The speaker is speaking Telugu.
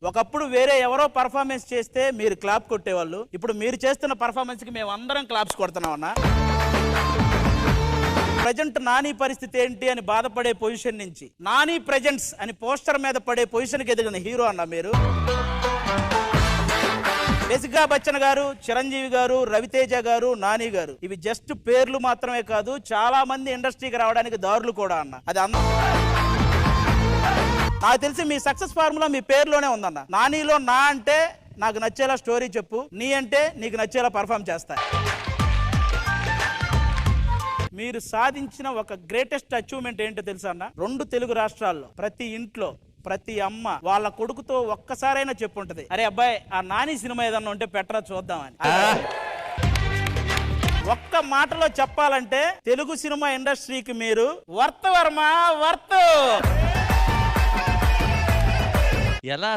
ఒకప్పుడు వేరే ఎవరో పర్ఫార్మెన్స్ చేస్తే మీరు క్లాప్ కొట్టేవాళ్ళు, ఇప్పుడు మీరు చేస్తున్న పర్ఫార్మెన్స్ కి మేము అందరం క్లాప్స్ కొడుతున్నాం అన్న. ప్రజెంట్ నాని పరిస్థితి ఏంటి అని బాధపడే పొజిషన్ నుంచి నాని ప్రెజెంట్స్ అని పోస్టర్ మీద పడే పొజిషన్ కి ఎదిగిన హీరో అన్న మీరు. బేసిక్గా బచ్చన్ గారు, చిరంజీవి గారు, రవితేజ గారు, నాని గారు ఇవి జస్ట్ పేర్లు మాత్రమే కాదు, చాలా మంది ఇండస్ట్రీకి రావడానికి దారులు కూడా అన్న. అది నాకు తెలిసి మీ సక్సెస్ ఫార్ములా మీ పేరులోనే ఉందన్న. నానిలో నా అంటే నాకు నచ్చేలా స్టోరీ చెప్పు, నీ అంటే నీకు నచ్చేలా పర్ఫామ్ చేస్తా. మీరు సాధించిన ఒక గ్రేటెస్ట్ అచీవ్మెంట్ ఏంటో తెలుసా అన్న? 2 తెలుగు రాష్ట్రాల్లో ప్రతి ఇంట్లో ప్రతి అమ్మ వాళ్ళ కొడుకుతో ఒక్కసారైనా చెప్పుంటది, అరే అబ్బాయి ఆ నాని సినిమా ఏదన్నా ఉంటే పెట్టరా చూద్దామని. ఒక్క మాటలో చెప్పాలంటే తెలుగు సినిమా ఇండస్ట్రీకి మీరు వర్త్ వర్మ వర్త్. ఎలా